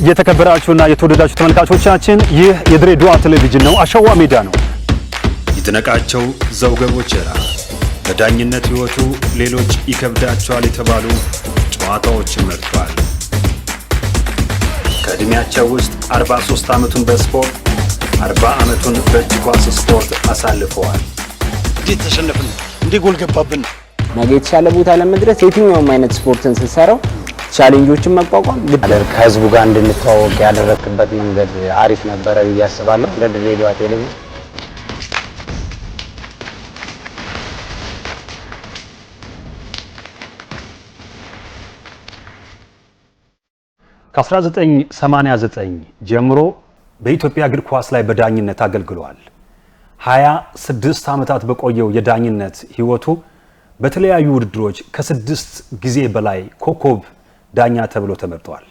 የተከበራችሁና የተወደዳችሁ ተመልካቾቻችን ይህ የድሬዳዋ ቴሌቪዥን ነው። አሸዋ ሜዳ ነው። ይድነቃቸው ዘውገ ቦቸራ በዳኝነት ህይወቱ ሌሎች ይከብዳቸዋል የተባሉ ጨዋታዎችን መርጧል። ከእድሜያቸው ውስጥ 43 ዓመቱን በስፖርት 40 ዓመቱን በእጅ ኳስ ስፖርት አሳልፈዋል። እንዴት ተሸነፍን? እንዴት ጎል ገባብን? ነገ የተሻለ ቦታ ለመድረስ የትኛውም አይነት ስፖርትን ስትሰራው ቻሌንጆችን መቋቋም ከህዝቡ ጋር እንድንተዋወቅ ያደረክበት መንገድ አሪፍ ነበረ ብዬ አስባለሁ። ለድሬዳዋ ቴሌቪዥን ከ1989 ጀምሮ በኢትዮጵያ እግር ኳስ ላይ በዳኝነት አገልግሏል። 26 ዓመታት በቆየው የዳኝነት ህይወቱ በተለያዩ ውድድሮች ከ6 ጊዜ በላይ ኮከብ ዳኛ ተብሎ ተመርጧል።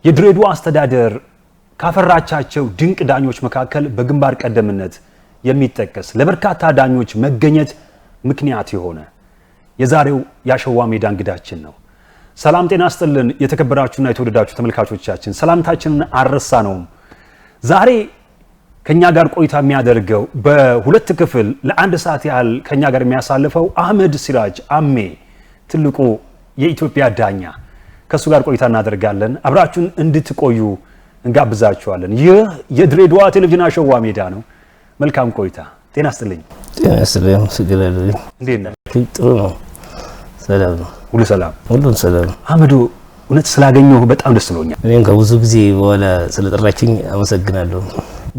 የድሬዳዋ አስተዳደር ካፈራቻቸው ድንቅ ዳኞች መካከል በግንባር ቀደምነት የሚጠቀስ ለበርካታ ዳኞች መገኘት ምክንያት የሆነ የዛሬው የአሸዋ ሜዳ እንግዳችን ነው። ሰላም ጤና ይስጥልን የተከበራችሁና የተወደዳችሁ ተመልካቾቻችን፣ ሰላምታችንን አረሳ ነው። ዛሬ ከኛ ጋር ቆይታ የሚያደርገው በሁለት ክፍል ለአንድ ሰዓት ያህል ከኛ ጋር የሚያሳልፈው አህመድ ሲራጅ አሜ ትልቁ የኢትዮጵያ ዳኛ ከሱ ጋር ቆይታ እናደርጋለን። አብራችሁን እንድትቆዩ እንጋብዛችኋለን። ይህ የድሬዳዋ ቴሌቪዥን አሸዋ ሜዳ ነው። መልካም ቆይታ። ጤና ይስጥልኝ። ጤና ይስጥልኝ። ስግደልኝ። እንዴት ነህ? ጥሩ ነው። ሰላም ነው። ሁሉ ሰላም? ሁሉም ሰላም። አህመዱ እውነት ስላገኘሁ በጣም ደስ ብሎኛል። እኔም ከብዙ ጊዜ በኋላ ስለጠራችኝ አመሰግናለሁ።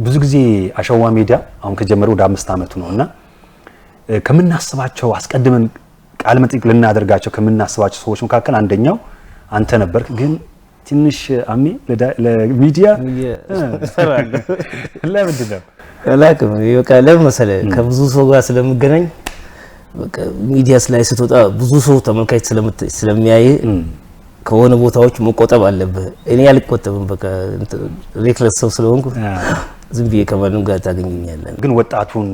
ብዙ ጊዜ አሸዋ ሜዳ አሁን ከጀመረ ወደ 5 ዓመቱ ነውና ከምናስባቸው አስቀድመን ቃለ መጠይቅ ልናደርጋቸው ከምናስባቸው ሰዎች መካከል አንደኛው አንተ ነበርክ። ግን ትንሽ አሜ ለሚዲያ ፈራለሁ። ለምንድን ነው አላውቅም። በቃ ለምን መሰለህ ከብዙ ሰው ጋር ስለምገናኝ በቃ ሚዲያ ላይ ስትወጣ ብዙ ሰው ተመልካች ስለሚያይ ከሆነ ቦታዎች መቆጠብ አለብህ። እኔ አልቆጠብም። በቃ ሬክለስ ሰው ስለሆንኩ ዝም ብዬ ከማንም ጋር ታገኘኛለህ። ግን ወጣቱን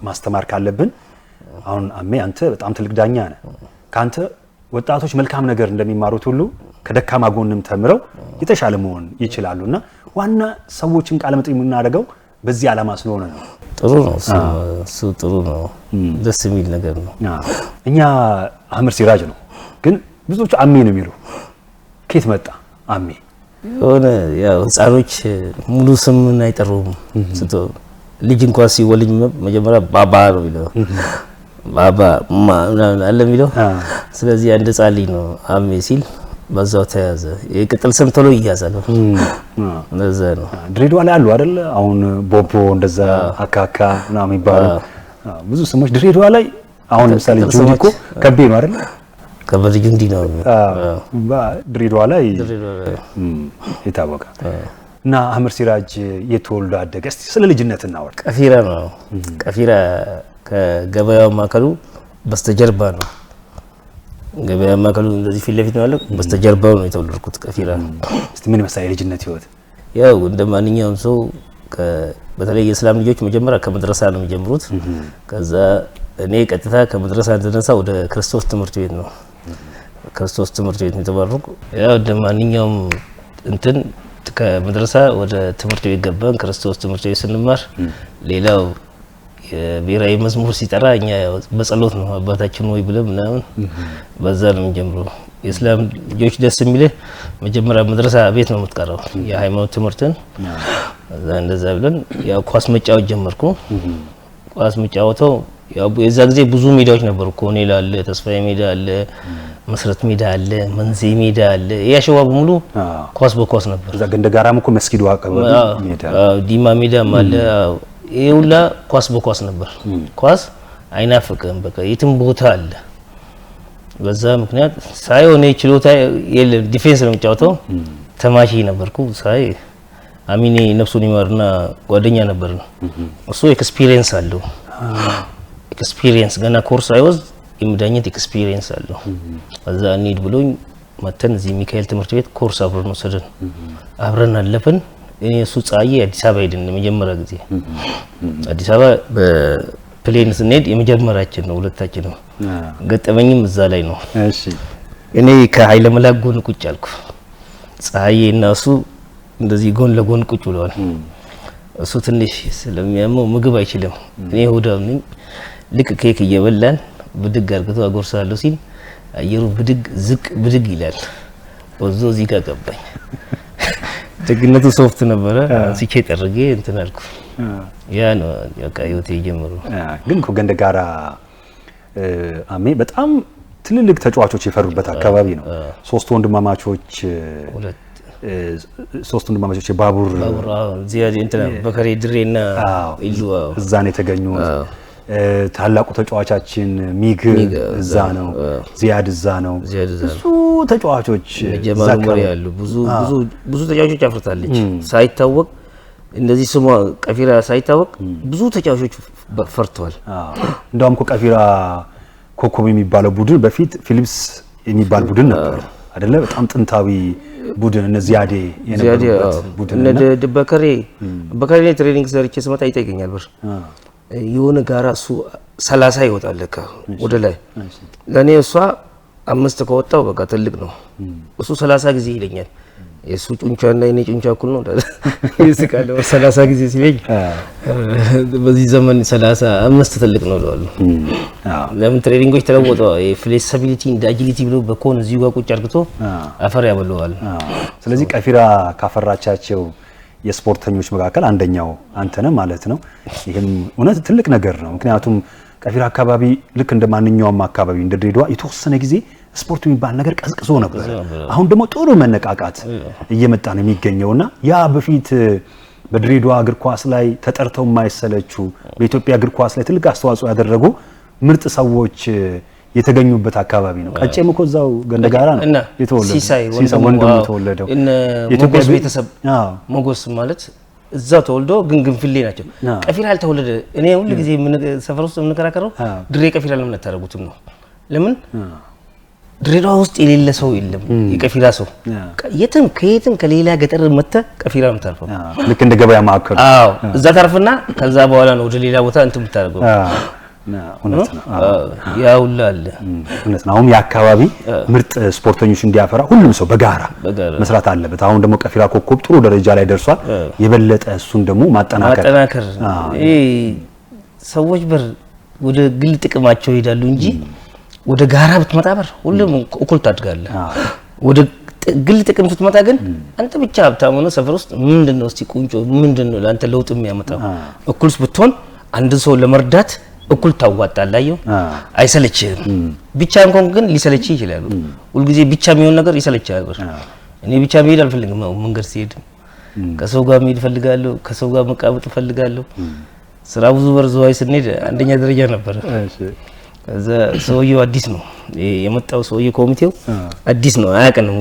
ማስተማር ካለብን አሁን አሜ አንተ በጣም ትልቅ ዳኛ ነህ። ካንተ ወጣቶች መልካም ነገር እንደሚማሩት ሁሉ ከደካማ ጎንም ተምረው የተሻለ መሆን ይችላሉና ዋና ሰዎችን ቃለ መጠይቅ የምናደርገው በዚህ ዓላማ ስለሆነ ነው። ጥሩ ነው እሱ ጥሩ ነው። ደስ የሚል ነገር ነው። እኛ አህመድ ሲራጅ ነው፣ ግን ብዙዎች አሜ ነው የሚሉ። ከየት መጣ አሜ? የሆነ ያው ህፃኖች ሙሉ ስምን አይጠሩም። ልጅ እንኳን ሲወልድ መጀመሪያ ባባ ነው የሚለው። ባባ አለ የሚለው። ስለዚህ አንድ ህፃን ልጅ ነው አሜ ሲል በዛው ተያዘ። የቅጥል ስም ቶሎ ይያዛል። እንደዛ ነው። ድሬዳዋ ላይ አሉ አይደል? አሁን ቦቦ እንደዛ አካካ ምናምን የሚባሉ ብዙ ስሞች ድሬዳዋ ላይ አሁን ለምሳሌ ጁንዲኮ ከቤ ነው አይደል? ከበድ ጁንዲ ነው። ድሬዳዋ ላይ የታወቀ እና አህመድ ሲራጅ የተወልዶ አደገ። እስቲ ስለ ልጅነት እናወራ። ቀፊራ ነው። ቀፊራ ከገበያው ማዕከሉ በስተጀርባ ነው። ገበያ ማዕከሉ እንደዚህ ፊት ለፊት ነው ያለው። በስተጀርባው ነው የተወለድኩት ቀፊራ። እስቲ ምን መሰለህ የልጅነት ህይወት? ያው እንደማንኛውም ሰው በተለይ የእስላም ልጆች መጀመሪያ ከመድረሳ ነው የሚጀምሩት። ከዛ እኔ ቀጥታ ከመድረሳ እንደነሳ ወደ ክርስቶስ ትምህርት ቤት ነው። ክርስቶስ ትምህርት ቤት ነው የተባረኩ። ያው እንደማንኛውም እንትን ከመድረሳ ወደ ትምህርት ቤት ገባን። ክርስቶስ ትምህርት ቤት ስንማር ሌላው የብሔራዊ መዝሙር ሲጠራ እኛ በጸሎት ነው አባታችን ወይ ብለን ምናምን በዛ ነው የምንጀምረው። የእስላም ልጆች ደስ የሚልህ መጀመሪያ መድረሳ ቤት ነው የምትቀረው የሃይማኖት ትምህርትን። እዛ እንደዛ ብለን ያው ኳስ መጫወት ጀመርኩ። ኳስ መጫወተው ያው የዛ ጊዜ ብዙ ሜዳዎች ነበሩ። ኮኔል አለ፣ ተስፋዬ ሜዳ አለ፣ መስረት ሜዳ አለ፣ መንዜ ሜዳ አለ። ያሸዋ በሙሉ ኳስ በኳስ ነበር። እዛ ገንደጋራም እኮ መስጊዱ አቀበሉ ሜዳ ዲማ ሜዳም አለ። ይሄ ሁላ ኳስ በኳስ ነበር። ኳስ አይናፍቅም። በቃ የትም ቦታ አለ። በዛ ምክንያት ሳይሆን ችሎታ የለም። ዲፌንስ ነው የምጫወተው። ተማሺ ነበርኩ። ሳይ አሚኔ ነፍሱን ይማርና ጓደኛ ነበር። እሱ ኤክስፒሪየንስ አለው። ኤክስፒሪየንስ ገና ኮርስ አይወዝ የምዳኘት ኤክስፒሪየንስ አለው። በዛ እንሂድ ብሎኝ መተን እዚህ ሚካኤል ትምህርት ቤት ኮርስ አብረን ወሰደን። አብረን አለፈን። እኔ እሱ ጻዬ አዲስ አበባ ሄድን ለመጀመሪያ ጊዜ። አዲስ አበባ በፕሌን ስንሄድ የመጀመሪያችን ነው ሁለታችንም። ገጠመኝም እዛ ላይ ነው። እሺ እኔ ከኃይለ መላክ ጎን ቁጭ አልኩ። ጻዬ እና እሱ እንደዚህ ጎን ለጎን ቁጭ ብለዋል። እሱ ትንሽ ስለሚያመው ምግብ አይችልም። እኔ ሆዳም ነኝ። ልክ ኬክ እየበላን ብድግ አርግቶ አጎርሳለሁ ሲል አየሩ ብድግ ዝቅ ብድግ ይላል። ወዞ እዚህ ጋር ገባኝ። ደግነቱ ሶፍት ነበረ። ሲቼ ጠርጌ እንትን አልኩ። ያ ነው በቃ ህይወቴ ጀመረው። ግን ከገንደ ጋራ አሜ በጣም ትልልቅ ተጫዋቾች የፈሩበት አካባቢ ነው። ሶስት ወንድማማቾች ባቡር ዚያድ እንትና በከሬ ድሬና ኢሉ እዛ ነው የተገኙት። ታላቁ ተጫዋቻችን ሚግ እዛ ነው፣ ዚያድ እዛ ነው። ብዙ ተጫዋቾች ጀማሪ ያሉ ብዙ ተጫዋቾች አፍርታለች ሳይታወቅ። እንደዚህ ስሟ ቀፊራ ሳይታወቅ ብዙ ተጫዋቾች ፈርተዋል። እንደውም ቀፊራ ኮከብ የሚባለው ቡድን በፊት ፊሊፕስ የሚባል ቡድን ነበር አይደለ? በጣም ጥንታዊ ቡድን እነዚህ ያዴ የነበሩበት ቡድን እነ በከሬ ትሬኒንግ ሰርቼ ስመጣ ይጠይቀኛል ብር የሆነ ጋራ እሱ 30 ይወጣል ለካ ወደ ላይ ለኔ እሷ 5 ከወጣው በቃ ትልቅ ነው። እሱ 30 ጊዜ ይለኛል። የሱ ጩንቻና የኔ ጩንቻ እኩል ነው ይስቃል። 30 ጊዜ ሲለኝ በዚህ ዘመን 35 ትልቅ ነው እላለሁ። ለምን ትሬኒንጎች ተለወጠው የፍሌክሲቢሊቲ እንደ አጂሊቲ ብሎ በኮን እዚሁ ጋር ቁጭ አርግቶ አፈር ያበለዋል። ስለዚህ ቀፊራ ካፈራቻቸው የስፖርተኞች መካከል አንደኛው አንተ ነህ ማለት ነው። ይሄም እውነት ትልቅ ነገር ነው። ምክንያቱም ቀፊራ አካባቢ ልክ እንደ ማንኛውም አካባቢ እንደ ድሬዳዋ የተወሰነ ጊዜ ስፖርት የሚባል ነገር ቀዝቅዞ ነበር። አሁን ደግሞ ጥሩ መነቃቃት እየመጣ ነው የሚገኘውና ያ በፊት በድሬዳዋ እግር ኳስ ላይ ተጠርተው የማይሰለቹ በኢትዮጵያ እግር ኳስ ላይ ትልቅ አስተዋጽኦ ያደረጉ ምርጥ ሰዎች የተገኙበት አካባቢ ነው። ቀጨም እኮ እዛው ገንደ ጋራ ነው የተወለደው። ሲሳይ ወንድሙ የተወለደው የኢትዮጵያ ቤተሰብ ሞጎስ ማለት እዛው ተወልዶ ግን ግንፍሌ ናቸው። ቀፊራ አልተወለደ። እኔ ሁሉ ጊዜ ሰፈር ውስጥ የምንከራከረው ድሬ ቀፊራ ለምን አታረጉትም ነው። ለምን ድሬዳዋ ውስጥ የሌለ ሰው የለም። የቀፊራ ሰው ከየትም ከሌላ ገጠር መጥተ ቀፊራ ነው ታርፈው ልክ እንደ ገበያ ማዕከል እዛ ታርፍና ከዛ በኋላ ነው ወደ ሌላ ቦታ እንትን የምታደርገው። እውነት ነው። ያው አለ እውነት ነው። አሁን የአካባቢ ምርጥ ስፖርተኞች እንዲያፈራ ሁሉም ሰው በጋራ መስራት አለበት። አሁን ደግሞ ቀፊራ ኮከብ ጥሩ ደረጃ ላይ ደርሷል። የበለጠ እሱን ደግሞ ማጠናከር ሰዎች ወደ ግል ጥቅማቸው ይሄዳሉ እንጂ ወደ ጋራ ብትመጣ ሁሉም እኩል ታድጋለህ። ወደ ግል ጥቅም ስትመጣ ግን አንተ ብቻ ሀብታም ሆነ ሰፈር ውስጥ ምንድነው እስቲ ቁንጮ ምንድነው ለአንተ ለውጥ የሚያመጣው? እኩልስ ብትሆን አንድን ሰው ለመርዳት እኩል ታዋጣላየው አይሰለችህም። ብቻ እንኳን ግን ሊሰለችህ ይችላል። ሁልጊዜ ብቻ የሚሆን ነገር ይሰለችሃል። እኔ ብቻ መሄድ አልፈልግም። መንገድ ሲሄድ ከሰው ጋር መሄድ ፈልጋለሁ፣ ከሰው ጋር መቃበጥ ፈልጋለሁ። ስራ ብዙ በርዘዋይ ስንሄድ አንደኛ ደረጃ ነበር። ከዛ ሰውየው አዲስ ነው የመጣው፣ ሰውየው ኮሚቴው አዲስ ነው፣ አያውቅንም።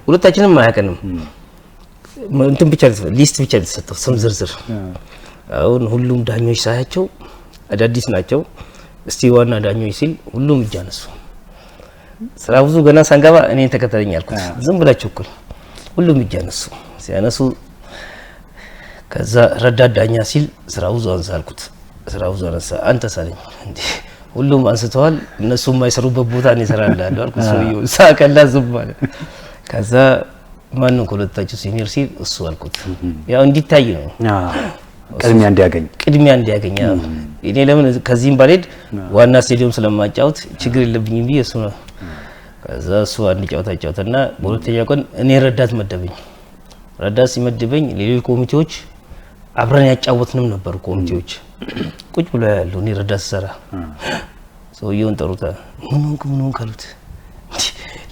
ሁለታችንም አያውቅንም። እንትን ብቻ ሊስት ብቻ ተሰጠው፣ ስም ዝርዝር። አሁን ሁሉም ዳኞች ሳያቸው አዳዲስ ናቸው። እስቲ ዋና ዳኞች ሲል ሁሉም እጅ አነሱ። ስራ ብዙ ገና ሳንገባ እኔን ተከተለኝ አልኩት። ዝም ብላችሁ እኩል ሁሉም እጅ አነሱ። ሲያነሱ ከዛ ረዳት ዳኛ ሲል ስራ ብዙ አንሳ አልኩት። ስራ ብዙ አነሳ። አንተ ሳለኝ እንዴ ሁሉም አንስተዋል፣ እነሱ የማይሰሩበት ቦታ ነው ይሰራል አልኩት። ሰውየው ሳቀላ ዝም አለ። ከዛ ማንን ከሁለታችሁ ሲኒየር ሲል እሱ አልኩት። ያው እንዲታይ ነው ቅድሚያ እንዲያገኝ እኔ ለምን ከዚህም ባልሄድ ዋና ስቴዲየም ስለማጫወት ችግር የለብኝም ብዬ እሱ ነው። ከዛ እሱ አንድ ጫወታና በሁለተኛው ቀን እኔ ረዳት መደበኝ። ረዳት ሲመደበኝ ሌሎች ኮሚቴዎች አብረን ያጫወትንም ነበር። ኮሚቴዎች ቁጭ ብለው ያሉ እኔ ረዳት ሰራ ሰውየውን ጠሩታ ምን ሆንክ አሉት።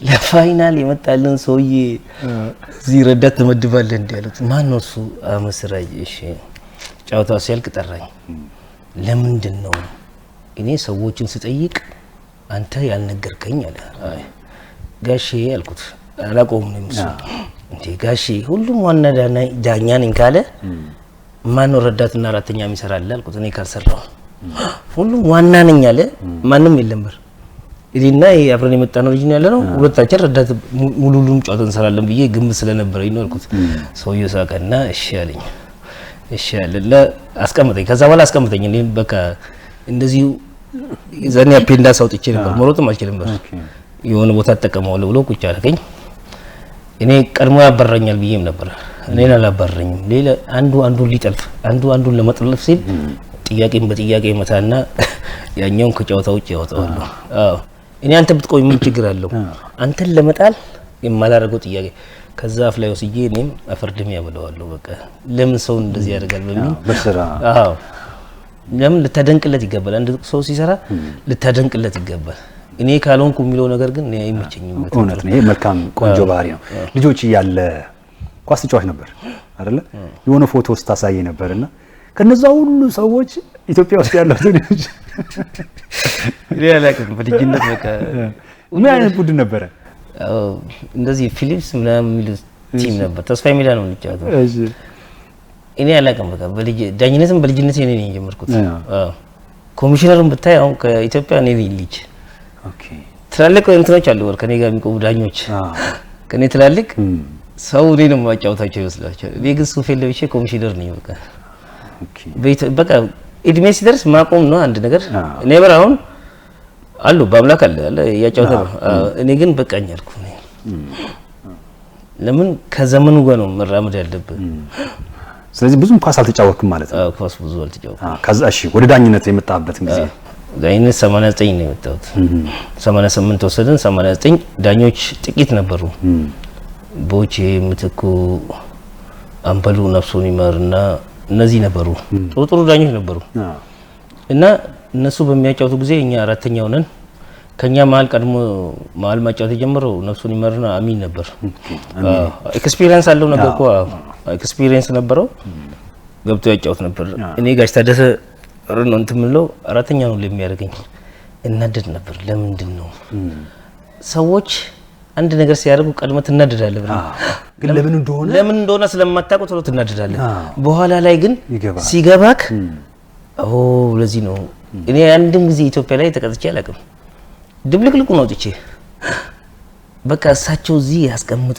ለፋይናል የመጣልን ሰውዬ እዚህ ረዳት ተመድባለህ እንዴ አሉት። ማን ነው እሱ? አመስራጅ። እሺ ጫወታው ሲያልቅ ጠራኝ። ለምንድን ነው እኔ ሰዎችን ስጠይቅ አንተ ያልነገርከኝ አለ። አይ ጋሼ አልኩት። አላቆም ነው ምስል እንዴ ጋሼ ሁሉም ዋና ዳኛ ነኝ ካለ ማን ነው ረዳትና አራተኛ የሚሰራል አልኩት። እኔ ካልሰራው ሁሉም ዋና ነኝ አለ። ማንም የለም በር እዲና አብረን የመጣነው ልጅ ነው ያለነው። ሁለታችን ረዳት ሙሉሉም ጫወታ እንሰራለን ብዬ ግምት ስለነበረኝ ነው አልኩት። ሰውየው ሳቀና እሺ አለኝ። እሺ አለለ አስቀምጠኝ። ከዛ በኋላ አስቀምጠኝ። እኔ በቃ እንደዚሁ ዘኔ አፔንዳስ አውጥቼ ነበር፣ መሮጥም አልችልም ነበር። የሆነ ቦታ ተጠቀመዋለሁ ብሎ ቁጭ አደረገኝ። እኔ ቀድሞ ያበረኛል ብዬም ነበር። እኔን አላባረኝም። ሌላ አንዱን ሊጠልፍ አንዱን ለመጥለፍ ሲል ጥያቄን በጥያቄ መታና ያኛውን ከጨዋታ ውጭ ያወጣዋለሁ። አዎ እኔ አንተ ብትቆይ ምን ችግር አለው? አንተን ለመጣል የማላደርገው ጥያቄ ከዛ አፍ ላይ ወስጄ እኔም አፈርድም ያበለዋለሁ። በቃ ለምን ሰው እንደዚህ ያደርጋል በሚል በስራ አዎ ለምን ልታደንቅለት ይገባል። አንድ ሰው ሲሰራ ልታደንቅለት ይገባል። እኔ ካልሆንኩ የሚለው ነገር ግን እኔ አይመቸኝም። እውነት ነው። ይሄ መልካም ቆንጆ ባህሪ ነው። ልጆች እያለ ኳስ ተጫዋች ነበር አይደለ? የሆነ ፎቶ ውስጥ ታሳየ ነበርና ከነዛ ሁሉ ሰዎች ኢትዮጵያ ውስጥ ያለው ልጅ እኔ አላውቅም። በልጅነት በቃ ምን አይነት ቡድን ነበረ? እንደዚህ ፊሊፕስ ምናምን የሚል ቲም ነበር። ተስፋ ሜዳ ነው የሚጫወተው። እሺ እኔ አላውቅም። በቃ ዳኝነትም በልጅነቴ እኔ ነኝ የጀመርኩት። አዎ ኮሚሽነሩን ብታይ አሁን ከኢትዮጵያ እኔ ነኝ ልጅ። ኦኬ ትላልቅ እንትኖች አሉ ከኔ ጋር የሚቆሙ ዳኞች ከኔ ትላልቅ ሰው እኔ ነው የማጫወታቸው ይመስላችኋል። እኔ ግን ሱፍ ለብሼ ኮሚሽነር ነኝ። በቃ በቃ እድሜ ሲደርስ ማቆም ነው አንድ ነገር። እኔ አሁን አሉ በአምላክ አለ ያጫወተ ነው። እኔ ግን በቃኝ አልኩ። ለምን ከዘመኑ ጋር ነው መራመድ ያለብን። ስለዚህ ብዙም ኳስ አልተጫወትኩም ማለት ነው። ኳስ ብዙ አልተጫወትኩም። ከዛ እሺ ወደ ዳኝነት የመጣበትን ጊዜ ዳኝነት 89 ነው የመጣሁት። 88 ወሰደን። 89 ዳኞች ጥቂት ነበሩ። ቦቼ ምትኩ፣ አምበሉ ነፍሱን ይማርና እነዚህ ነበሩ። ጥሩ ዳኞች ነበሩ እና እነሱ በሚያጫውቱ ጊዜ እኛ አራተኛው ነን። ከኛ መሀል ቀድሞ መሀል ማጫወት የጀመረው ነፍሱን ይማርና አሚን ነበር። ኤክስፒሪየንስ አለው ነገር እኮ ኤክስፒሪየንስ ነበረው። ገብቶ ያጫውት ነበር። እኔ ጋሽ ታደሰ ነው እንትን የምለው አራተኛ ነው ለሚያደርገኝ እናደድ ነበር። ለምንድን ነው ሰዎች አንድ ነገር ሲያደርጉ ቀድመ ትናደዳለህ ብለህ ግን ለምን እንደሆነ ስለማታውቀው ቶሎ ትናደዳለህ። በኋላ ላይ ግን ሲገባክ ለዚህ ነው እኔ አንድም ጊዜ ኢትዮጵያ ላይ ተቀጥቼ አላውቅም። ድብልቅልቁ ነው ጥቼ በቃ እሳቸው እዚህ ያስቀምጡ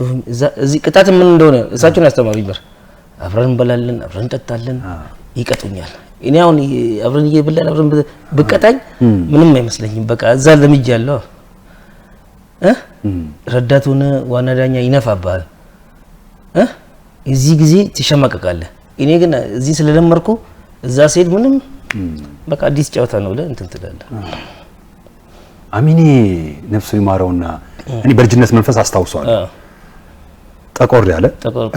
እዚህ ቅጣት ምን እንደሆነ እሳቸውን ያስተማሩኝ ነበር። አብረን እንበላለን፣ አብረን እንጠጣለን፣ ይቀጡኛል። እኔ አሁን አብረን እየበላን አብረን ብቀጣኝ ምንም አይመስለኝም። በቃ እዛ ለምጃለሁ። ረዳት ሆነ ዋና ዳኛ ይነፋባል። እዚህ ጊዜ ትሸማቀቃለህ። እኔ ግን እዚህ ስለለመርኩ እዛ ሲሄድ ምንም በቃ አዲስ ጨዋታ ነው ብለህ እንትን ትላለህ። አሚኔ ነፍሱ ይማረውና እኔ በልጅነት መንፈስ አስታውሰዋለሁ። ጠቆር ያለ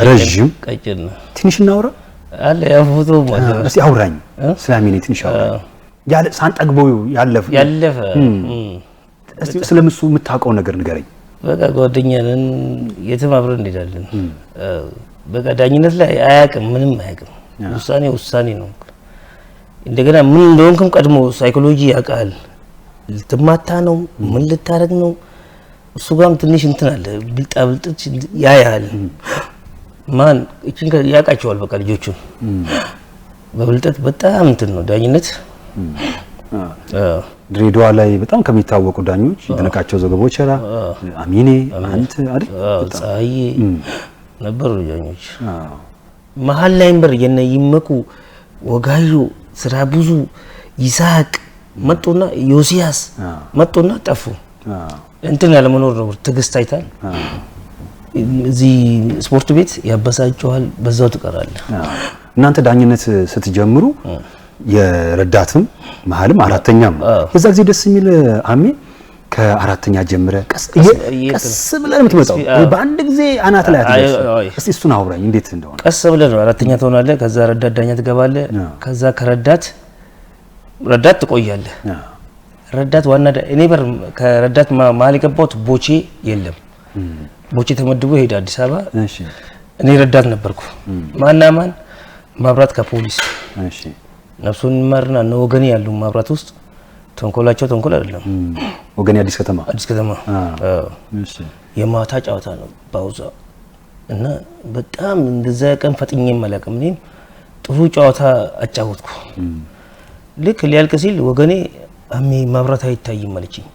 ረጅም ቀጭን ትንሽ እናውራ አለ ያ ፎቶ ማለት ነው። እስቲ አውራኝ ስለ አሚኔ ትንሽ አውራኝ። ያለ ሳንጠግበው ያለፈ እስቲ ስለምሱ የምታውቀው ነገር ንገረኝ። በቃ ጓደኛ ነን፣ የትም አብረን እንሄዳለን። በቃ ዳኝነት ላይ አያውቅም፣ ምንም አያውቅም። ውሳኔ ነው። እንደገና ምን እንደሆንክም ቀድሞ ሳይኮሎጂ ያውቃል። ልትማታ ነው ምን ልታረግ ነው እሱ ጋርም ትንሽ እንትን አለ። ብልጣብልጥ ያያል። ማን እቺን ያውቃቸዋል። በቃ ልጆቹን በብልጠት በጣም እንትን ነው ዳኝነት። ድሬዳዋ ላይ በጣም ከሚታወቁ ዳኞች ይደነቃቸው ዘገቦችራ፣ አሚኔ፣ አንተ አይደል? ፀሐይ ነበሩ ዳኞች። መሀል ላይ ነበር የነ ይመቁ፣ ወጋዩ፣ ስራ ብዙ፣ ይሳቅ መጡና ዮሲያስ መጡና ጠፉ። እንትን ያለ መኖር ነው። ትግስት አይታል። እዚህ ስፖርት ቤት ያበሳጨዋል፣ በዛው ትቀራለህ። እናንተ ዳኝነት ስትጀምሩ የረዳትም መሀልም አራተኛም የዛ ጊዜ ደስ የሚል አሜ ከአራተኛ ጀምረ ቀስ ብለህ የምትመጣው በአንድ ጊዜ አናት ላይ አትደርስ። እስቲ እሱን አውራኝ እንዴት እንደሆነ። ቀስ ብለህ ነው አራተኛ ትሆናለህ። ከዛ ረዳት ዳኛ ትገባለህ። ከዛ ከረዳት ትቆያለህ። ረዳት ዋና እኔ ከረዳት መሀል የገባሁት ቦቼ የለም። ቦቼ ተመድቦ ሄደ አዲስ አበባ። እኔ ረዳት ነበርኩ። ማን ማብራት ከፖሊስ ነፍሱን ይማርና ነው ወገኔ ያሉ ማብራት ውስጥ ተንኮላቸው ተንኮል አይደለም። ወገኔ አዲስ ከተማ የማታ ጨዋታ ነው ባውዛ እና በጣም እንደዛ ቀን ፈጥኜ አላውቅም። እኔም ጥሩ ጨዋታ አጫወትኩ። ልክ ሊያልቅ ሲል ወገኔ አሜ ማብራት አይታይም አለችኝ።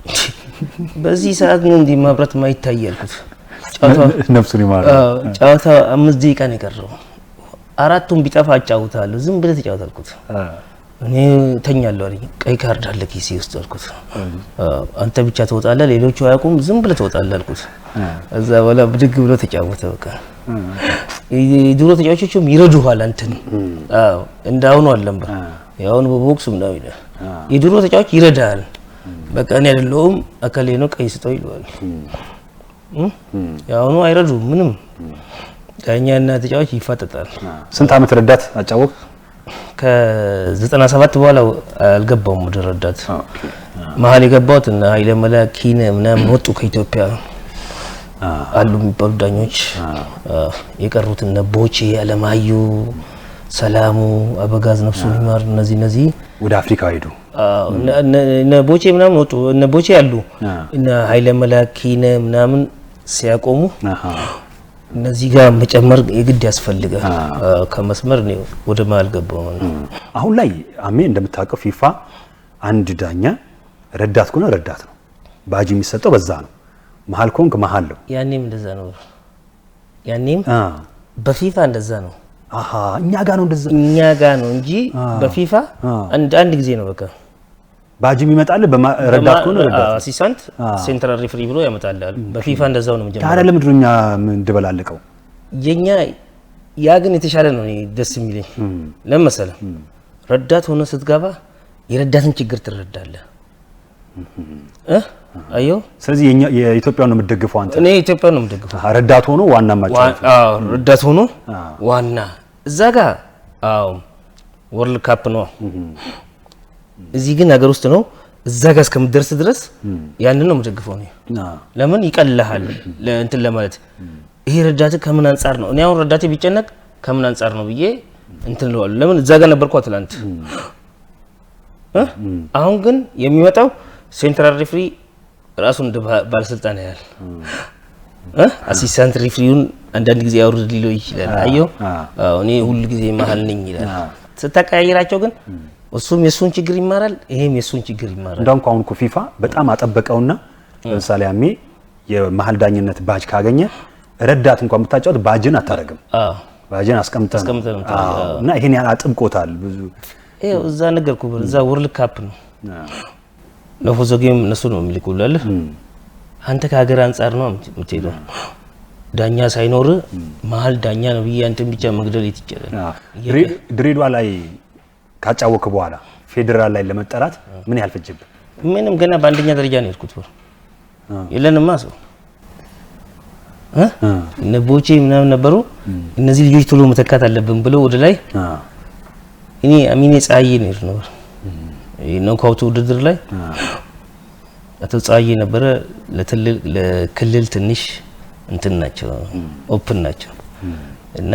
በዚህ ሰዓት ነው እንዴ ማብራት ማይታይ ያልኩት? ነፍሱን ይማር ጨዋታ 5 ደቂቃ ነው የቀረው። አራቱን ቢጠፋ አጫውታለሁ። ዝም ብለህ ተጫወት አልኩት። እኔ ተኛለሁ አለኝ። ቀይ ካርድ አለ ኪሴ ውስጥ አልኩት። አንተ ብቻ ትወጣለህ፣ ሌሎቹ አያውቁም፣ ዝም ብለህ ትወጣለህ አልኩት። እዛ በኋላ ብድግ ብሎ ተጫወተ። በቃ የድሮ ተጫዋቾችም ይረዱሃል አንተን። አዎ እንዳሁኑ አለም ያው ነው በቦክስ ምናምን ይላል። የድሮ ተጫዋች ይረዳሃል። በቃ እኔ አይደለሁም አካሌ ነው ቀይ ስጠው ይለዋል። ያው ነው አይረዱም ምንም። ዳኛና ተጫዋች ይፋጠጣል። ስንት አመት ረዳት አጫወቅ? ከ97 በኋላ አልገባውም ወደ ረዳት። መሀል የገባሁት እና ኃይለ መላክ ኪነ ምናምን ወጡ ከኢትዮጵያ አሉ የሚባሉ ዳኞች። የቀሩት እነ ቦቼ አለማዩ፣ ሰላሙ፣ አበጋዝ ነፍሱ ይማር እነዚህ ወደ አፍሪካ ሄዱ። እነ ቦቼ ምናምን ወጡ። እነ ቦቼ አሉ እነ ኃይለ መላክ ኪነ ምናምን ሲያቆሙ እነዚህ ጋር መጨመር የግድ ያስፈልጋል። ከመስመር ነው ወደ መሀል ገባው ማለት ነው። አሁን ላይ አሜ እንደምታውቀው ፊፋ አንድ ዳኛ ረዳት ከሆነ ረዳት ነው፣ ባጅ የሚሰጠው በዛ ነው። መሀል ኮንክ መሀል ነው። ያኔም እንደዛ ነው። ያኔም በፊፋ እንደዛ ነው። አሃ እኛ ጋር ነው እንደዛ እኛ ጋር ነው እንጂ በፊፋ አንድ ጊዜ ነው በቃ ባጅ ይመጣል። በረዳት ከሆነ ረዳት አሲስታንት ሴንትራል ሪፍሪ ብሎ ያመጣል። በፊፋ እንደዛው ነው መጀመሪያ። ታዲያ ለምንድን ነው እኛ ምን ደበላለቀው? የኛ ያ ግን የተሻለ ነው። ደስ የሚለኝ ለምን መሰለህ? ረዳት ሆነ ስትገባ የረዳትን ችግር ትረዳለህ። አዮ ስለዚህ የኢትዮጵያን ነው የምትደግፈው አንተ? እኔ ኢትዮጵያን ነው የምደግፈው። ረዳት ሆኖ ዋና ማጫወት። ረዳት ሆኖ ዋና እዛ ጋር ወርልድ ካፕ ነው። እዚህ ግን ሀገር ውስጥ ነው። እዛ ጋር እስከምትደርስ ድረስ ያንን ነው የምደግፈው ነው። ለምን ይቀልልሃል እንትን ለማለት ይሄ ረዳት ከምን አንፃር ነው? እኔ አሁን ረዳቴ ቢጨነቅ ከምን አንፃር ነው ብዬ እንትን እለዋለሁ። ለምን እዛ ጋር ነበርኩ ትላንት። አሁን ግን የሚመጣው ሴንትራል ሪፍሪ ራሱን እንደ ባለስልጣን ያያል። አሲስታንት ሪፍሪውን አንዳንድ ጊዜ ያወርድ ሊለው ይችላል። አየው እኔ ሁሉ ጊዜ መሀል ነኝ ይላል። ስታቀያይራቸው ግን እሱም የሱን ችግር ይማራል፣ ይሄም የሱን ችግር ይማራል። እንደውም አሁን እኮ ፊፋ በጣም አጠበቀውና ለምሳሌ አሜ የመሀል ዳኝነት ባጅ ካገኘ ረዳት እንኳን ብታጫወት ባጅን አታረግም። ባጅን አስቀምጠህ እና ይሄን ያህል አጥብቆታል። ብዙ ይሄው እዛ ነገርኩ። እዛ ወርልድ ካፕ ነው ለፎዞ ጌም እነሱ ነው የሚልኩልህ። አንተ ከሀገር አንፃር ነው የምትሄደው። ዳኛ ሳይኖር መሀል ዳኛ ነው ብዬ አንተን ብቻ መግደል ይችላል። ድሬዳዋ ላይ ካጫወክ በኋላ ፌደራል ላይ ለመጠራት ምን ያህል ፈጀብህ? ምንም ገና በአንደኛ ደረጃ ነው የሄድኩት። የለንማ ሰው እነ ቦቼ ምናምን ነበሩ። እነዚህ ልጆች ቶሎ መተካት አለብን ብለው ወደ ላይ እኔ አሚኔ ፀሐዬ ነው የሄድኩት ነበር። የኖካውት ውድድር ላይ አቶ ፀሐዬ ነበረ። ለክልል ትንሽ እንትን ናቸው ኦፕን ናቸው እና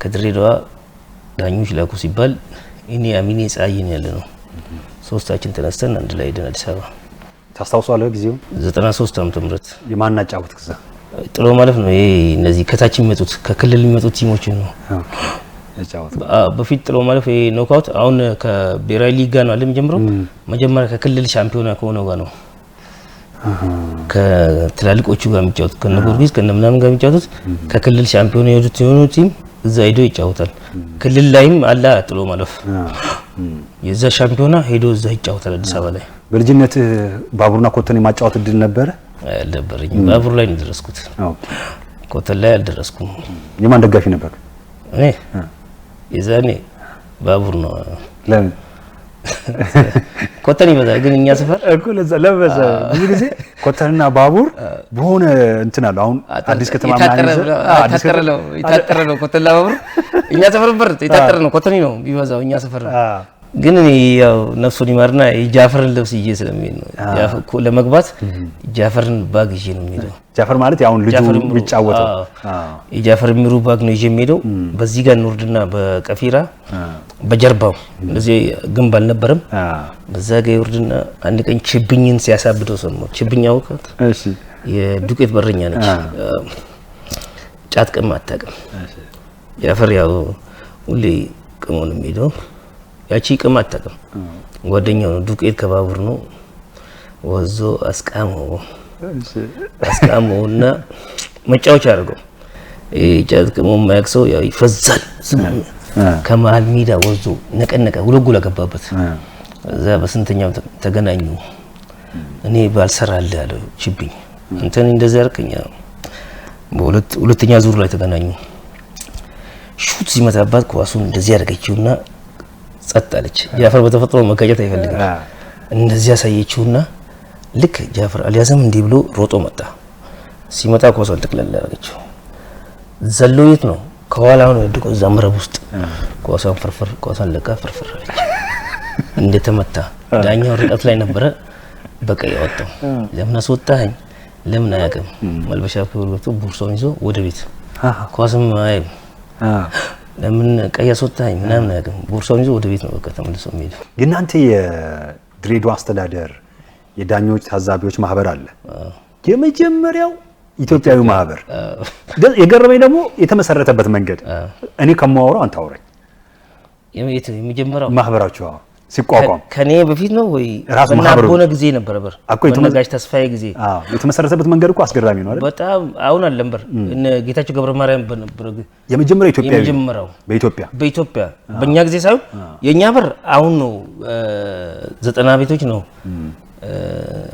ከድሬዳዋ ዳኞች ላኩ ሲባል እኔ አሚኔ ፀሐዬ ነው ያለነው። ሶስታችን ተነስተን አንድ ላይ ሄደን አዲስ አበባ። ታስታውሳለህ ጊዜው? 93 ዓመተ ምህረት የማናጫወት ግዛ ጥሎ ማለት ነው። ይሄ እነዚህ ከታች የሚመጡት ከክልል የሚመጡት ቲሞች ነው ያጫወት። በፊት ጥሎ ማለት ይሄ ኖካውት አሁን ከብሔራዊ ሊግ ጋር ነው አለም ጀምሮ መጀመሪያ ከክልል ሻምፒዮና ከሆነው ጋር ነው ከትላልቆቹ ጋር የሚጫወቱት ከነጎርጊስ ከነምናምን ጋር የሚጫወቱት ከክልል ሻምፒዮና የወጡት የሆኑ ቲም እዛ ሄዶ ይጫወታል። ክልል ላይም አላ ጥሎ ማለፍ የዛ ሻምፒዮና ሄዶ እዛ ይጫወታል አዲስ አበባ ላይ። በልጅነት ባቡርና ኮተን የማጫወት እድል ነበረ? አልነበረኝም። ባቡር ላይ ነው ደረስኩት። ኮተን ላይ አልደረስኩም። የማን ደጋፊ ነበር? እኔ የዛኔ ባቡር ነው። ለምን ኮተን ይበዛል ግን እኛ ሰፈር እኮ ለዛ ለበዛ ብዙ ጊዜ ኮተንና ባቡር በሆነ እንትን አለ። አሁን አዲስ ከተማ የታጠረ ነው ኮተን ባቡር እኛ ሰፈር በር የታጠረ ነው። ኮተን ነው ቢበዛው እኛ ሰፈር ግን እኔ ያው ነፍሱን ይማርና የጃፈርን ልብስ ይዤ ስለሚሄድ ነው ለመግባት ጃፈርን ባግ ይዤ ነው የሚሄደው። ጃፈር ማለት ያው ልጁ የሚጫወተው የጃፈር ሚሩ ባግ ነው ይዤ የሚሄደው። በዚህ ጋር ኑርድና በቀፊራ በጀርባው እንደዚህ ግንብ አልነበረም። በዛ ጋር ይወርድና አንድ ቀን ችብኝን ሲያሳብደው ሰማሁ። ችብኝ አውቃት? እሺ የዱቄት በረኛ ነች። ጫት ቅም አታውቅም። ጃፈር ያው ሁሌ ቅሞ ነው የሚሄደው። ያቺ ቅም አታውቅም። ጓደኛው ነው ዱቄት ከባቡር ነው ወዞ አስቃመውና መጫወቻ አድርገው ጫት ቅሞ የማያውቅ ሰው ያው ይፈዛል። ከመሀል ሜዳ ወዞ ነቀነቀ። ሁለጉላ ገባበት። እዛ በስንተኛው ተገናኙ። እኔ ባልሰራልህ አለው ችብኝ አንተን እንደዛ ያርከኛ። በሁለተኛ ዙር ላይ ተገናኙ። ሹት ሲመታባት ኳሱን እንደዚህ ያደረገችውና ጸጥ አለች። ጃፈር በተፈጥሮ መጋጨት አይፈልግም። እንደዚህ ያሳየችውና ልክ ጃፈር አልያዘም እንዲህ ብሎ ሮጦ መጣ። ሲመጣ ኳሷን ጥቅለል ያደረገችው ዘሎ የት ነው ከኋላው ነው ድቆ ዛምረብ ውስጥ ኳሷን ፍርፍር ኳሷን ለቃ ፍርፍር አለች። እንደተመታ ዳኛው ርቀት ላይ ነበረ። በቃ ያወጣው ለምን አስወጣኝ ለምን አያውቅም። መልበሻ ክፍል ገብቶ ቦርሳውን ይዞ ወደ ቤት ኳስም አይ ለምን ቀይ አስወጣኝ ምናምን አያውቅም። ቦርሳውን ይዞ ወደ ቤት ነው በቃ ተመልሶ የሚሄደው። የእናንተ የድሬዳዋ አስተዳደር የዳኞች ታዛቢዎች ማህበር አለ። የመጀመሪያው ኢትዮጵያዊ ማህበር የገረመኝ ደግሞ የተመሰረተበት መንገድ እኔ ከማወራው አንተ አውራኝ። የመጀመሪያው ማህበራቸው ሲቋቋም ከኔ በፊት ነው ወይ ራሱ ማህበሩ በሆነ ጊዜ ነበር በነጋሽ ተስፋዬ ጊዜ የተመሰረተበት መንገድ እኮ አስገራሚ ነው አይደል? በጣም አሁን አልነበር እነ ጌታቸው ገብረ ማርያም በነበረ የመጀመሪያው ኢትዮጵያዊ የመጀመሪያው በኢትዮጵያ በእኛ ጊዜ ሳይሆን የኛ በር አሁን ነው 90 ቤቶች ነው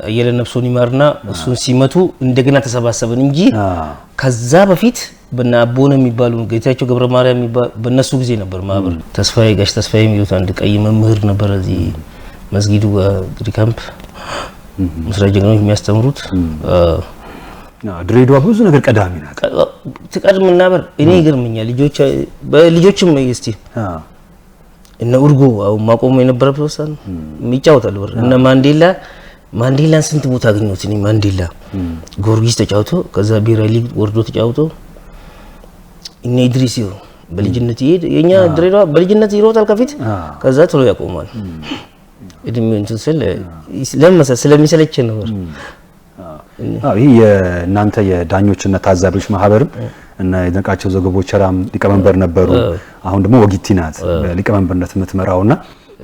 አየለ ነፍሱን ይማርና እሱን ሲመቱ እንደገና ተሰባሰበን እንጂ ከዛ በፊት በእነ አቦነ የሚባሉ ጌታቸው ገብረ ማርያም የሚባሉ በእነሱ ጊዜ ነበር ማህበር። ተስፋዬ ጋሽ ተስፋዬ የሚሉት አንድ ቀይ መምህር ነበር እዚህ መስጊዱ ግሪካምፕ ምስራቅ ጀግኖች የሚያስተምሩት። ድሬዳዋ ብዙ ነገር ቀዳሚ ናት። ትቀድምና በር እኔ ይገርመኛል ልጆችም እስቲ እነ ኡርጎ አው ማቆም የነበረበት ወሰን የሚጫወታሉ በር እነ ማንዴላን ስንት ቦታ አገኘሁት እኔ ማንዴላ ጎርጊስ ተጫውቶ ከዛ ብሔራዊ ሊግ ወርዶ ተጫውቶ እነ ኢድሪሲዮ በልጅነት ይሄድ የኛ ድሬዳዋ በልጅነት ይሮጣል ከፊት ከዛ ቶሎ ያቆማል። እድሜው እንትን ለምን ስለሚሰለች ነው። ይሄ የእናንተ የዳኞችና ታዛቢዎች ማህበርም እና የነቃቸው ዘገቦቸራም ሊቀመንበር ነበሩ። አሁን ደግሞ ወጊቲ ናት ሊቀመንበርነት የምትመራውና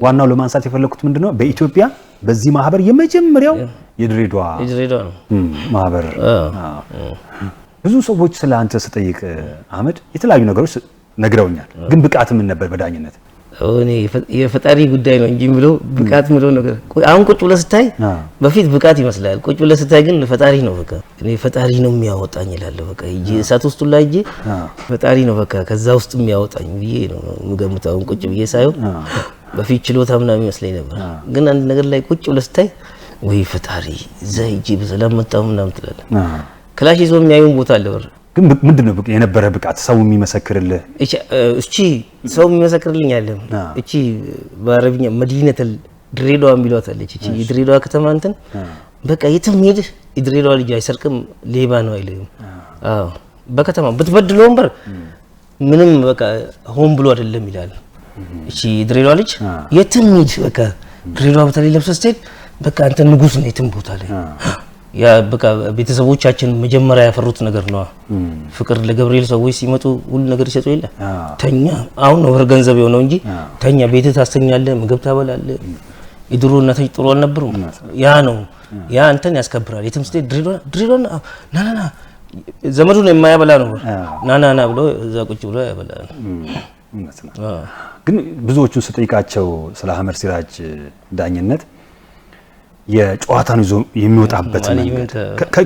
ዋናው ለማንሳት የፈለኩት ምንድነው በኢትዮጵያ በዚህ ማህበር የመጀመሪያው የድሬዳዋ ነው ማህበር። ብዙ ሰዎች ስለ አንተ ስጠይቅ አህመድ የተለያዩ ነገሮች ነግረውኛል። ግን ብቃት ምን ነበር በዳኝነት? እኔ የፈጣሪ ጉዳይ ነው እንጂ ብሎ ብቃት ምለው ነገር አሁን ቁጭ ብለህ ስታይ በፊት ብቃት ይመስላል። ቁጭ ብለህ ስታይ ግን ፈጣሪ ነው በቃ እኔ ፈጣሪ ነው የሚያወጣኝ እላለሁ። በቃ እጄ እሳት ውስጥ ላይ እጄ ፈጣሪ ነው በቃ ከዛ ውስጥ የሚያወጣኝ ብዬ ነው የምገምተው። ቁጭ ብዬ ሳይሆን በፊት ችሎታ ምናምን ይመስለኝ ነበር። ግን አንድ ነገር ላይ ቁጭ ብለህ ስታይ ወይ ፈጣሪ እዛ እጄ በሰላም መጣሁ ምናምን ትላለህ። ክላሽ ይዞ የሚያዩን ቦታ አለ በር ግን ምንድነው የነበረ ብቃት ሰው የሚመሰክርልህ? እቺ ሰው የሚመሰክርልኝ አይደለም። እቺ በአረብኛ መዲነተል ድሬዳዋ የሚሏት አለች። እቺ የድሬዳዋ ከተማ እንትን በቃ የትም ሄድ የድሬዳዋ ልጅ አይሰርቅም ሌባ ነው አይልም። አዎ በከተማ ብትበድለው ወንበር ምንም በቃ ሆን ብሎ አይደለም ይላል። እቺ የድሬዳዋ ልጅ የትም ሄድ በቃ ድሬዳዋ በተለይ ለብሰህ ስትሄድ በቃ አንተ ንጉስ ነህ የትም ቦታ ላይ። ያ በቃ ቤተሰቦቻችን መጀመሪያ ያፈሩት ነገር ነው። ፍቅር ለገብርኤል ሰዎች ሲመጡ ሁሉ ነገር ይሰጡ የለ ተኛ አሁን ነው ወር ገንዘብ የሆነው እንጂ ተኛ ቤት ታስተኛለህ፣ ምግብ ታበላለህ። የድሮ እናቶች ጥሩ አልነበሩም። ያ ነው ያ አንተን ያስከብራል። የትም ስትሄድ ድሬዳዋ ናናና ዘመዱን የማያበላ ነው ናናና ብሎ እዛ ቁጭ ብሎ ያበላል። ግን ብዙዎቹን ስጠይቃቸው ስለ አህመድ ሲራጅ ዳኝነት የጨዋታን ይዞ የሚወጣበት መንገድ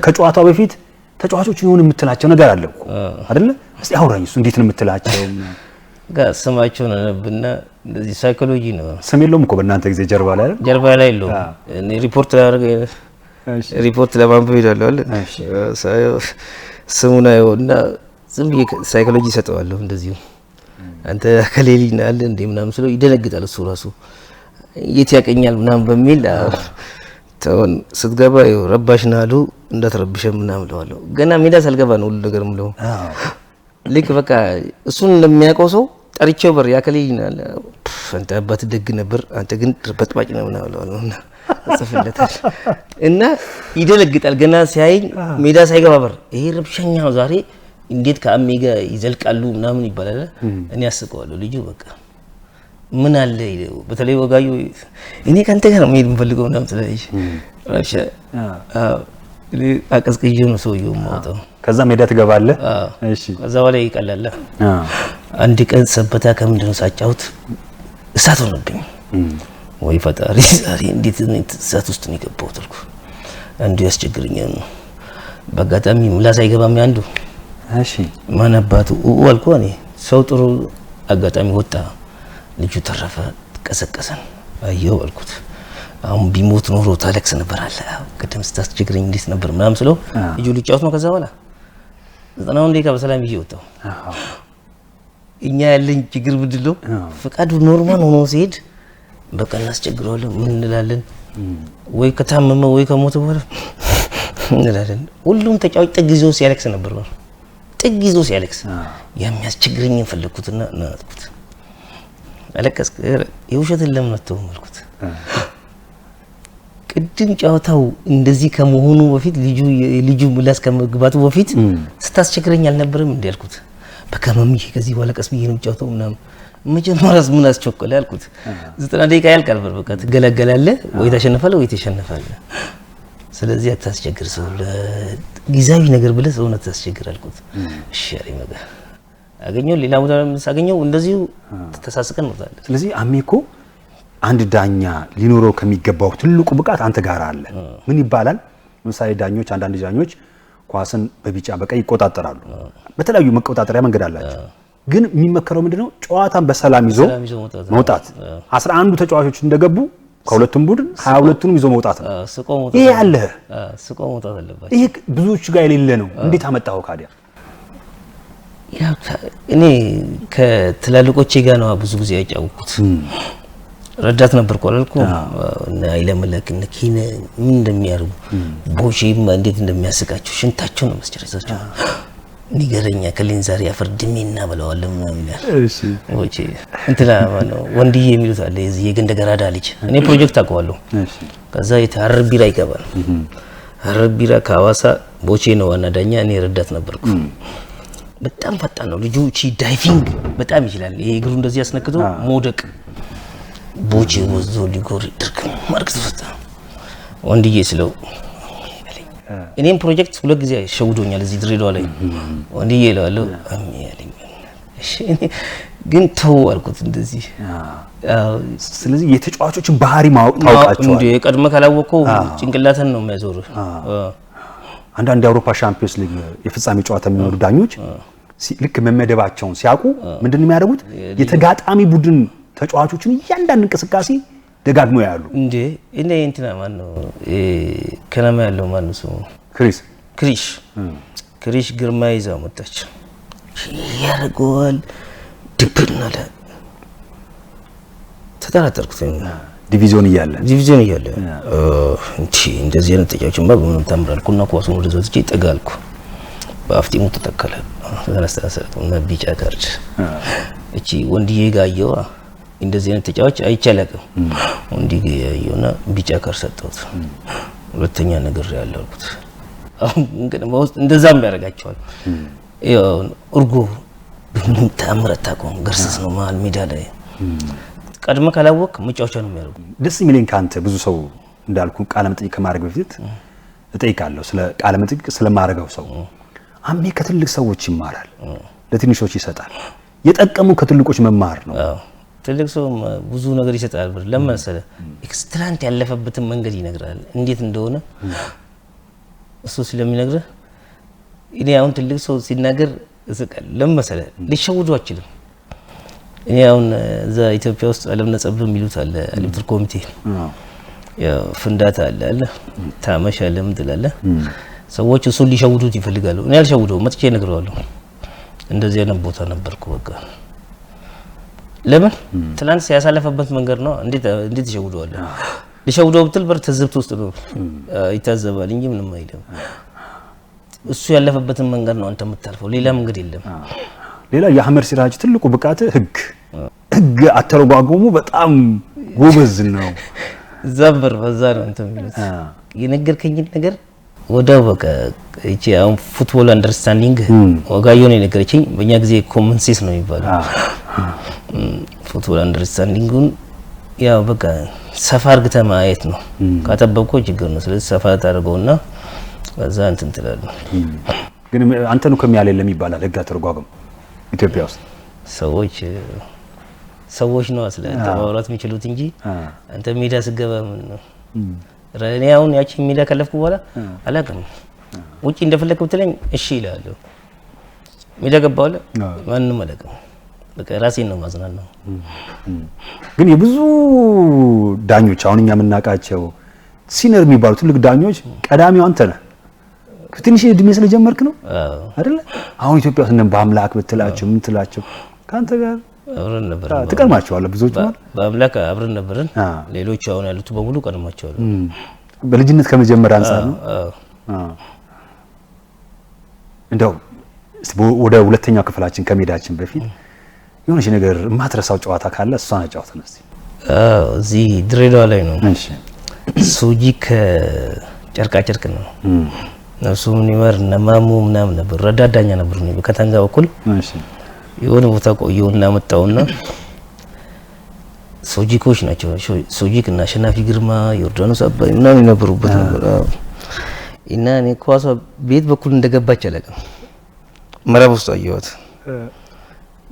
ከጨዋታው በፊት ተጫዋቾች ይሁን የምትላቸው ነገር አለ እኮ አይደለ? እስቲ አውራኝ እሱ እንዴት ነው የምትላቸው? ስማቸው ነብና እንደዚህ ሳይኮሎጂ ነው። ስም የለውም እኮ በእናንተ ጊዜ ጀርባ ላይ አይደል? ጀርባ ላይ የለውም። እኔ ሪፖርት ለማንበብ ሄዳለሁ አለ ስሙን አይወና ዝም ብዬ ሳይኮሎጂ ሰጠዋለሁ እንደዚሁ አንተ ከሌሊና አለ እንደ ምናምን ስለው ይደነግጣል እሱ ራሱ የት ያቀኛል ምናምን በሚል ተውን ስትገባ ረባሽና አሉ እንዳትረብሽ ምናምን እለዋለሁ። ገና ሜዳ ሳልገባ ነው ሁሉ ነገር ምለው ልክ በቃ እሱን እንደሚያውቀው ሰው ጠርቼው በር ያከሌልና አለ አንተ አባት ደግ ነበር አንተ ግን በጥባጭ ነው ምናምን እለዋለሁ እና ጽፍለታል እና ይደነግጣል። ገና ሲያይ ሜዳ ሳይገባ በር ይሄ ረብሸኛው ዛሬ እንዴት ከአሜ ጋር ይዘልቃሉ ምናምን ይባላል። እኔ አስቀዋለሁ ልጁ በቃ ምን አለ በተለይ ወጋዩ እኔ ካንተ ጋር ነው መሄድ የምፈልገው ምናምን ስለዚህ አሻ አቀዝቅዤ ነው ሰውዬው የማወጣው። ከዛ ሜዳ ትገባለህ። እሺ ከዛ በኋላ ይቀላል። አንድ ቀን ሰበታ ከምንድነው ሳጫውት እሳት ሆነብኝ። ወይ ፈጣሪ ዛሬ እንዴት እሳት ውስጥ ነው የገባሁት አልኩ። አንዱ ያስቸግረኛል ነው በአጋጣሚ ምላስ አይገባም ያንዱ። እሺ ማን አባቱ አልኩ እኔ ሰው ጥሩ አጋጣሚ ወጣ ልጁ ተረፈ ቀሰቀሰን አየው አልኩት አሁን ቢሞት ኖሮ ታለቅስ ነበር አለ ቅድም ስታስቸግረኝ እንዴት ነበር ምናምን ስለው ልጁ ሊጫወት ነው ከዛ በኋላ 90 ደቂቃ በሰላም ይዤ ወጣሁ እኛ ያለን ችግር ምንድነው ፈቃዱ ኖርማል ሆኖ ሲሄድ በቃ እናስቸግረዋለን ምን እንላለን ወይ ከታመመ ወይ ከሞተ በኋላ እንላለን ሁሉም ተጫዋች ጥግ ይዞ ሲያለቅስ ነበር ነው ጥግ ይዞ ሲያለቅስ የሚያስቸግረኝ ፈለኩትና እናጥኩት አለቀስ የውሸትን ለምን አትተው መልኩት ቅድም ጫወታው እንደዚህ ከመሆኑ በፊት ልጁ ምላስ ከመግባቱ በፊት ስታስቸግረኝ አልነበረም እንዴ ያልኩት በከመምሽ ከዚህ በኋላ ቀስ ብዬ ነው ጫወታው ምናምን መጀመሪያስ ምን አስቸኮለ ያልኩት 90 ደቂቃ ያልቃል በቃ ትገላገላለህ ወይ ታሸንፋለህ ወይ ትሸነፋለህ ስለዚህ አታስቸግር ሰው ለጊዜያዊ ነገር ብለህ ሰው ነው ታስቸግር አልኩት እሺ አለኝ በቃ አገኘው ሌላ ቦታ ሳገኘው እንደዚሁ ተሳስቀን ወጣለ ስለዚህ አሜኮ አንድ ዳኛ ሊኖረው ከሚገባው ትልቁ ብቃት አንተ ጋር አለ ምን ይባላል ለምሳሌ ዳኞች አንዳንድ ዳኞች ኳስን በቢጫ በቀይ ይቆጣጠራሉ በተለያዩ መቆጣጠሪያ መንገድ አላቸው ግን የሚመከረው ምንድነው ጨዋታን በሰላም ይዞ መውጣት 11 ተጫዋቾች እንደገቡ ከሁለቱም ቡድን 22ቱንም ይዞ መውጣት ነው ይሄ ያለ ስቆ መውጣት አለበት ይሄ ብዙዎች ጋር የሌለ ነው እንዴት አመጣው ካዲያ ያ እኔ ከትላልቆቼ ጋር ነው ብዙ ጊዜ ያጫወኩት ረዳት ነበር ቆላልኩ እና አይለመለክ ነኪነ ምን እንደሚያርጉ ቦሺም እንዴት እንደሚያስቃቸው ሽንታቸው ነው መስጨረሳቸው ንገረኛ ከሊን ዛሬ አፈርድሜና ብለዋለም ምናምን ይላል እሺ ወጪ እንትና ማነው ወንድዬ የሚሉት አለ እዚህ የገንደ ገራዳ ልጅ እኔ ፕሮጀክት አውቀዋለሁ እሺ ከዛ የታርቢራ ይገባል አርቢራ ካዋሳ ቦቼ ነው ዋና ዳኛ እኔ ረዳት ነበርኩ በጣም ፈጣን ነው ልጁ እቺ ዳይቪንግ በጣም ይችላል ይሄ እግሩ እንደዚህ ያስነክቶ ሞደቅ ቦቼ ወዞ ሊጎር ድርክ ማርክስ ፈጣ ወንድዬ ስለው እኔም ፕሮጀክት ሁለት ጊዜ ሸውዶኛል እዚህ ድሬዳዋ ላይ ወንድዬ ይላል አሚያለኝ እሺ ግን ተው አልኩት እንደዚህ ስለዚህ የተጫዋቾችን ባህሪ ማወቅ ታውቃቸዋል እንዴ ቀድመ ካላወቀው ጭንቅላተን ነው የሚያዞር አንዳንድ የአውሮፓ ሻምፒዮንስ ሊግ የፍጻሜ ጨዋታ የሚኖሩ ዳኞች ልክ መመደባቸውን ሲያውቁ ምንድነው የሚያደርጉት የተጋጣሚ ቡድን ተጫዋቾችን እያንዳንዱ እንቅስቃሴ ደጋግመው ያሉ እንዴ እኔ እንትና ማን ነው ከነማ ያለው ማን ነው ክሪሽ ግርማ ይዛው መጣች ያረጋል ድብናለ ተጠራጠርኩት ዲቪዥን እያለ እንቺ እንደዚህ አይነት ተጫዋቾችማ በምንም ታምራልኩና ኳሱን ወደ ዘውጭ ይጠጋልኩ በአፍጢሙ ተተከለ ተነስተሰለና ቢጫ ካርድ እቺ ወንድዬ ጋየው እንደዚህ አይነት ተጫዋች አይቻለቅም ወንድዬ ያየውና ቢጫ ካርድ ሰጠውት ሁለተኛ ነገር ያለውኩት አሁን እንግዲህ ማለት እንደዛም ያረጋቸዋል ያው እርጎ በምንም ታምራት ታቆም ገርሰስ ነው ማል ሜዳ ላይ ቀድመ ካላወቅ መጫወቻ ነው የሚያደርጉ ደስ የሚለኝ ካንተ ብዙ ሰው እንዳልኩ ቃለ መጠይቅ ከማድረግ በፊት እጠይቃለሁ ስለ ቃለ መጠይቅ ስለማረጋው ሰው አሜ ከትልቅ ሰዎች ይማራል ለትንሾች ይሰጣል የጠቀሙ ከትልቆች መማር ነው ትልቅ ሰው ብዙ ነገር ይሰጣል ብር ለማሰለ ኤክስትራንት ያለፈበትን መንገድ ይነግራል እንዴት እንደሆነ እሱ ስለሚነግር እኔ አሁን ትልቅ ሰው ሲናገር እዝቃል ለማሰለ ሊሸውዱ አይችልም እኔ አሁን እዛ ኢትዮጵያ ውስጥ ዓለም ነጸብ የሚሉት አለ አልብትር ኮሚቴ ያው ፍንዳታ አለ ታመሽ አለ ምትላለ ሰዎች እሱ ሊሸውዱት ይፈልጋሉ እኔ አልሸውደው መጥቼ ነግረዋለሁ እንደዚህ አይነት ቦታ ነበርኩ በቃ ለምን ትላንት ሲያሳለፈበት መንገድ ነው እንዴት ይሸውደዋል ሊሸውደው ብትል በር ተዝብት ውስጥ ነው ይታዘባል እንጂ ምንም አይደለም እሱ ያለፈበትን መንገድ ነው አንተ የምታልፈው ሌላ መንገድ የለም ሌላ የአህመድ ሲራጅ ትልቁ ብቃት ህግ አተረጓጎሙ በጣም ጎበዝ ነው ዘበር በዛ ነው አንተ የሚሉት የነገርከኝ ነገር ወዳው በቃ እቺ አሁን ፉትቦል አንደርስታንዲንግ ወጋየው ነው የነገረችኝ በእኛ ጊዜ ኮመን ሴንስ ነው የሚባለው ፉትቦል አንደርስታንዲንጉን ያው በቃ ሰፋር ግተ ማየት ነው ካጠበብከው ችግር ነው ስለዚህ ሰፋር ታደርገውና በዛ እንትን ትላለህ ግን አንተ ነው ከሚያለ የለም ይባላል ህግ አተረጓጎም ኢትዮጵያ ውስጥ ሰዎች ነው አስለ ተባውራት የሚችሉት እንጂ አንተ ሜዳ ስገባ ምን ነው ረኔ አሁን ያቺ ሜዳ ከለፍኩ በኋላ አላቀም ውጪ እንደፈለክ ብትለኝ እሺ ይላል ሜዳ ገባው ማንንም አላቀም በቃ ራሴን ነው ማዝናናው። ግን የብዙ ዳኞች አሁን እኛ የምናውቃቸው ሲነር የሚባሉ ትልቅ ዳኞች ቀዳሚው አንተ ነህ። ትንሽ እድሜ ስለጀመርክ ነው አይደለ? አሁን ኢትዮጵያ ውስጥ እንደም በአምላክ ብትላቸው ምን ትላቸው ካንተ ጋር አብረን ነበር። ትቀድማቸዋለህ ብዙዎች ማለት በአምላክ አብረን ነበርን። ሌሎች አሁን ያሉት በሙሉ ቀድማቸዋለሁ። በልጅነት ከመጀመሪያ አንፃር ነው። እንደው ወደ ሁለተኛው ክፍላችን ከሜዳችን በፊት የሆነች ነገር የማትረሳው ጨዋታ ካለ እሷን አጫውተን እስቲ። እዚህ ድሬዳዋ ላይ ነው። እሺ ሱጂ ከጨርቃ ጨርቅ ነው። ነሱ ምን ይመር ነማሙ ምናምን ነበር። ረዳዳኛ ነበር ነው በከተንጋ በኩል። እሺ የሆነ ቦታ ቆየውና መጣውና ሱጂኮች ናቸው። ሱጂክ እና አሸናፊ ግርማ፣ ዮርዳኖስ አባይ ምናምን የነበሩበት ነበር። እና እኔ ኳሷ ቤት በኩል እንደገባች አለቀም መረብ ውስጥ አየኋት።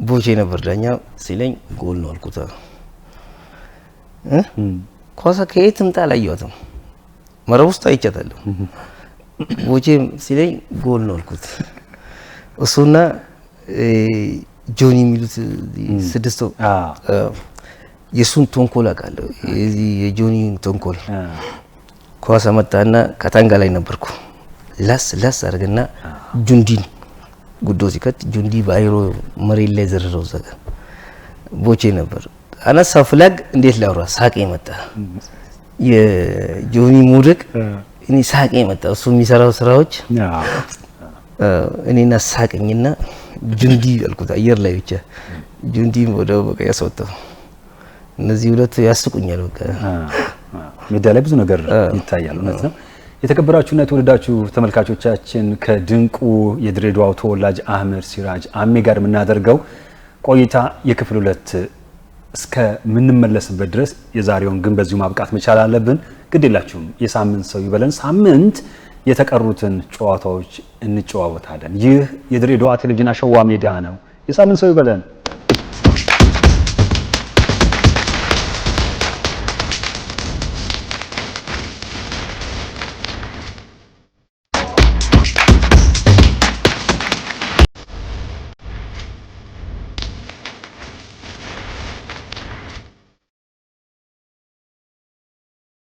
ቦቼ ነበር ዳኛ ሲለኝ ጎል ነው አልኩት። ኳሷ ከየት ትምጣ አላየኋትም። መረብ ውስጥ አይቻታለሁ። ቦቼ ሲለኝ ጎል ነው አልኩት። እሱና ጆኒ የሚሉት ስድስቱ የሱን ተንኮል አውቃለሁ። የዚህ የጆኒ ተንኮል ኳስ መጣና ከተንጋ ላይ ነበርኩ። ላስ አድርገና ጁንዲን ጉዶ ሲከት ጁንዲ ባይሮ መሬት ላይ ዘረረው ዘጋ። ቦቼ ነበር አነሳ ፍላግ እንዴት ላውራ ሳቄ መጣ። የጆኒ ሙድቅ እኔ ሳቄ መጣ። እሱ የሚሰራው ስራዎች እኔና ሳቀኝና ጁንዲ አልኩት አየር ላይ ብቻ ጁንዲ ወደው በቃ ያስወጣው። እነዚህ ሁለት ያስቁኛል። በቃ ሜዳ ላይ ብዙ ነገር ይታያል። እውነት ነው። የተከበራችሁና የተወደዳችሁ ተመልካቾቻችን ከድንቁ የድሬዳዋው ተወላጅ አህመድ ሲራጅ አሜ ጋር የምናደርገው ቆይታ የክፍል 2 እስከ ምንመለስበት ድረስ የዛሬውን ግን በዚሁ ማብቃት መቻል አለብን። ግድ የላችሁም የሳምንት ሰው ይበለን። ሳምንት የተቀሩትን ጨዋታዎች እንጨዋወታለን። ይህ የድሬዳዋ ቴሌቪዥን አሸዋ ሜዳ ነው። የሳምንት ሰው ይበለን።